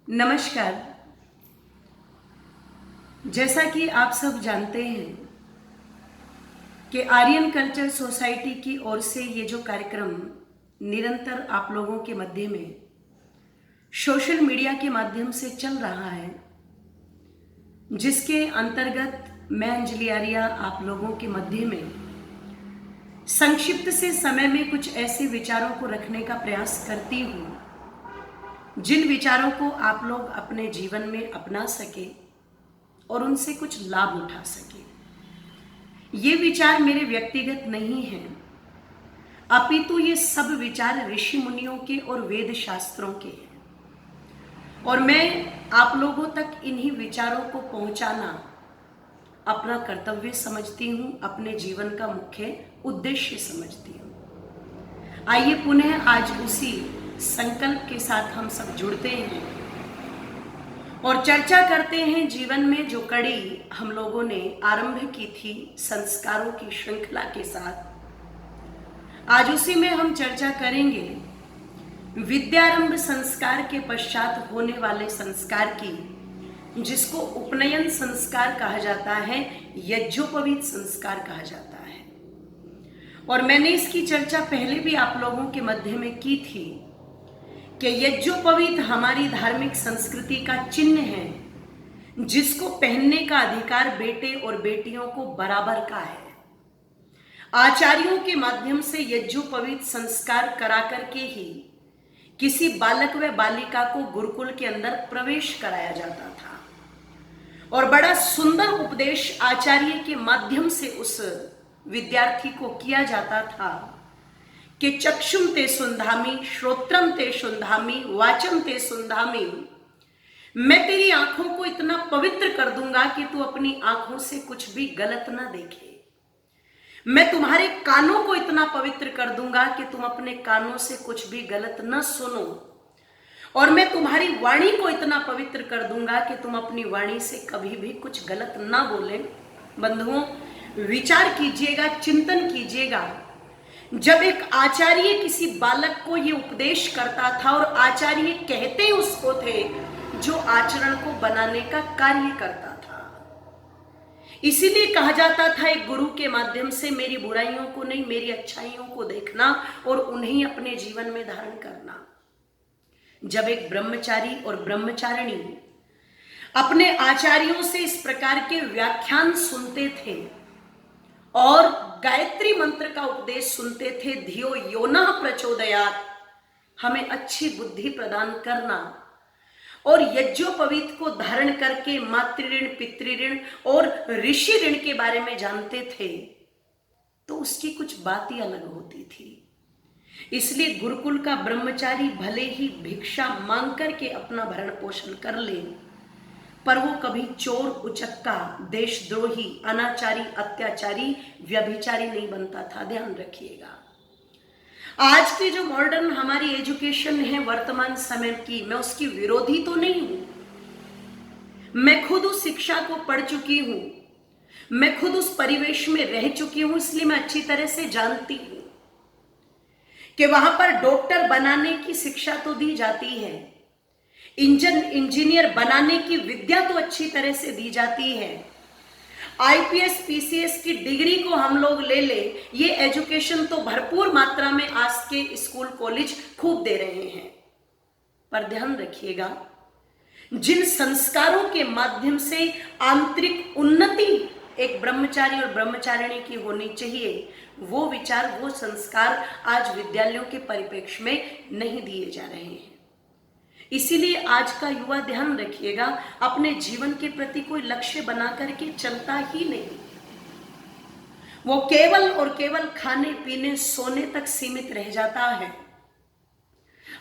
नमस्कार। जैसा कि आप सब जानते हैं कि आर्यन कल्चर सोसाइटी की ओर से ये जो कार्यक्रम निरंतर आप लोगों के मध्य में सोशल मीडिया के माध्यम से चल रहा है, जिसके अंतर्गत मैं अंजलि आर्या आप लोगों के मध्य में संक्षिप्त से समय में कुछ ऐसे विचारों को रखने का प्रयास करती हूँ जिन विचारों को आप लोग अपने जीवन में अपना सके और उनसे कुछ लाभ उठा सके। ये विचार मेरे व्यक्तिगत नहीं हैं, अपितु ये सब विचार ऋषि मुनियों के और वेद शास्त्रों के हैं और मैं आप लोगों तक इन्हीं विचारों को पहुंचाना अपना कर्तव्य समझती हूं, अपने जीवन का मुख्य उद्देश्य समझती हूं। आइए पुनः आज उसी संकल्प के साथ हम सब जुड़ते हैं और चर्चा करते हैं जीवन में जो कड़ी हम लोगों ने आरंभ की थी संस्कारों की श्रृंखला के साथ। आज उसी में हम चर्चा करेंगे विद्यारंभ संस्कार के पश्चात होने वाले संस्कार की, जिसको उपनयन संस्कार कहा जाता है, यज्ञोपवीत संस्कार कहा जाता है। और मैंने इसकी चर्चा पहले भी आप लोगों के मध्य में की थी कि यज्ञोपवीत हमारी धार्मिक संस्कृति का चिन्ह है, जिसको पहनने का अधिकार बेटे और बेटियों को बराबर का है। आचार्यों के माध्यम से यज्ञोपवीत संस्कार करा करके ही किसी बालक व बालिका को गुरुकुल के अंदर प्रवेश कराया जाता था और बड़ा सुंदर उपदेश आचार्य के माध्यम से उस विद्यार्थी को किया जाता था कि चक्षुम ते सुंधामी, श्रोत्रम ते सुंधामी, वाचम ते सुंधामी। मैं तेरी आंखों को इतना पवित्र कर दूंगा कि तू अपनी आंखों से कुछ भी गलत ना देखे। मैं तुम्हारे कानों को इतना पवित्र कर दूंगा कि तुम अपने कानों से कुछ भी गलत न सुनो। और मैं तुम्हारी वाणी को इतना पवित्र कर दूंगा कि तुम अपनी वाणी से कभी भी कुछ गलत ना बोले। बंधुओं, विचार कीजिएगा, चिंतन कीजिएगा। जब एक आचार्य किसी बालक को ये उपदेश करता था और आचार्य कहते उसको थे जो आचरण को बनाने का कार्य करता था, इसीलिए कहा जाता था एक गुरु के माध्यम से मेरी बुराइयों को नहीं, मेरी अच्छाइयों को देखना और उन्हें अपने जीवन में धारण करना। जब एक ब्रह्मचारी और ब्रह्मचारिणी अपने आचार्यों से इस प्रकार के व्याख्यान सुनते थे और गायत्री मंत्र का उपदेश सुनते थे, धियो योनः प्रचोदयात्, हमें अच्छी बुद्धि प्रदान करना, और यज्ञोपवीत को धारण करके मातृऋण, पितृऋण और ऋषि ऋण के बारे में जानते थे, तो उसकी कुछ बात ही अलग होती थी। इसलिए गुरुकुल का ब्रह्मचारी भले ही भिक्षा मांग करके अपना भरण पोषण कर ले, पर वो कभी चोर, उचक्का, देशद्रोही, अनाचारी, अत्याचारी, व्यभिचारी नहीं बनता था। ध्यान रखिएगा। आज की जो मॉडर्न हमारी एजुकेशन है वर्तमान समय की, मैं उसकी विरोधी तो नहीं हूं। मैं खुद उस शिक्षा को पढ़ चुकी हूं, मैं खुद उस परिवेश में रह चुकी हूं, इसलिए मैं अच्छी तरह से जानती हूं कि वहां पर डॉक्टर बनाने की शिक्षा तो दी जाती है, इंजीनियर बनाने की विद्या तो अच्छी तरह से दी जाती है, आईपीएस पीसीएस की डिग्री को हम लोग ले ले, ये एजुकेशन तो भरपूर मात्रा में आज के स्कूल कॉलेज खूब दे रहे हैं। पर ध्यान रखिएगा, जिन संस्कारों के माध्यम से आंतरिक उन्नति एक ब्रह्मचारी और ब्रह्मचारिणी की होनी चाहिए, वो विचार, वो संस्कार आज विद्यालयों के परिप्रेक्ष्य में नहीं दिए जा रहे हैं। इसीलिए आज का युवा, ध्यान रखिएगा, अपने जीवन के प्रति कोई लक्ष्य बना करके चलता ही नहीं। वो केवल और केवल खाने पीने सोने तक सीमित रह जाता है।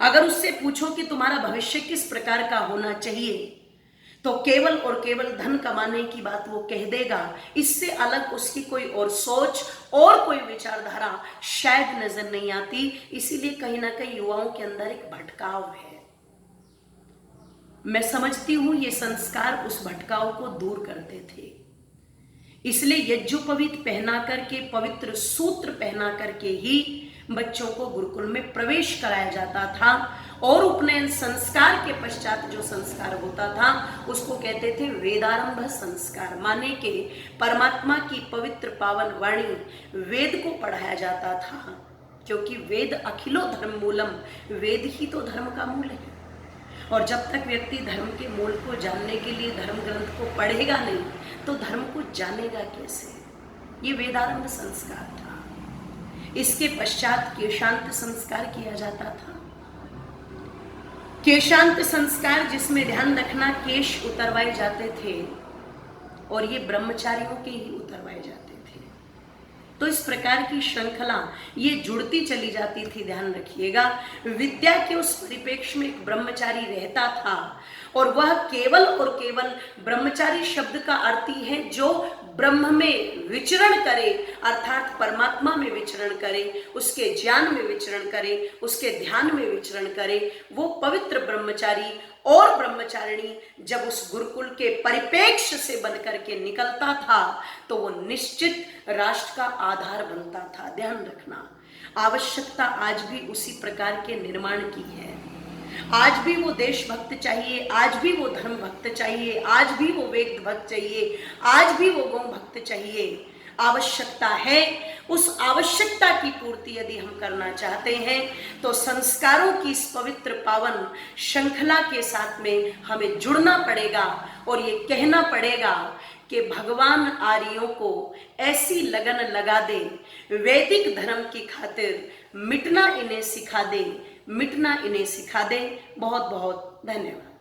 अगर उससे पूछो कि तुम्हारा भविष्य किस प्रकार का होना चाहिए, तो केवल और केवल धन कमाने की बात वो कह देगा। इससे अलग उसकी कोई और सोच और कोई विचारधारा शायद नजर नहीं आती। इसीलिए कहीं ना कहीं युवाओं के अंदर एक भटकाव है। मैं समझती हूं ये संस्कार उस भटकाव को दूर करते थे। इसलिए यज्ञोपवीत पहना करके, पवित्र सूत्र पहना करके ही बच्चों को गुरुकुल में प्रवेश कराया जाता था और उपनयन संस्कार के पश्चात जो संस्कार होता था उसको कहते थे वेदारंभ संस्कार, माने के परमात्मा की पवित्र पावन वाणी वेद को पढ़ाया जाता था, क्योंकि वेद अखिलो धर्म मूलम, वेद ही तो धर्म का मूल है। और जब तक व्यक्ति धर्म के मूल को जानने के लिए धर्म ग्रंथ को पढ़ेगा नहीं तो धर्म को जानेगा कैसे। ये वेदारंभ संस्कार था। इसके पश्चात केशांत संस्कार किया जाता था। केशांत संस्कार जिसमें ध्यान रखना केश उतरवाए जाते थे और ये ब्रह्मचारियों के ही उतरवाए जाते थे। तो इस प्रकार की श्रृंखला ये जुड़ती चली जाती थी। ध्यान रखिएगा, विद्या के उस परिप्रेक्ष्य में एक ब्रह्मचारी रहता था और वह केवल और केवल ब्रह्मचारी शब्द का अर्थ ही है जो ब्रह्म में विचरण करे, अर्थात परमात्मा में विचरण करे, उसके ज्ञान में विचरण करे, उसके ध्यान में विचरण करे। वो पवित्र ब्रह्मचारी और ब्रह्मचारिणी जब उस गुरुकुल के परिप्रेक्ष्य से बनकर के निकलता था तो वो निश्चित राष्ट्र का आधार बनता था। ध्यान रखना, आवश्यकता आज भी उसी प्रकार के निर्माण की है। आज भी वो देशभक्त चाहिए, आज भी वो धर्म भक्त चाहिए, आज भी वो वेद भक्त चाहिए, आज भी वो गौ भक्त चाहिए। आवश्यकता है। उस आवश्यकता की पूर्ति यदि हम करना चाहते हैं तो संस्कारों की इस पवित्र पावन श्रृंखला के साथ में हमें जुड़ना पड़ेगा और ये कहना पड़ेगा कि भगवान आर्यों को ऐसी लगन लगा दे, वैदिक धर्म की खातिर मिटना इन्हें सिखा दे, मिटना इन्हें सिखा दे। बहुत बहुत धन्यवाद।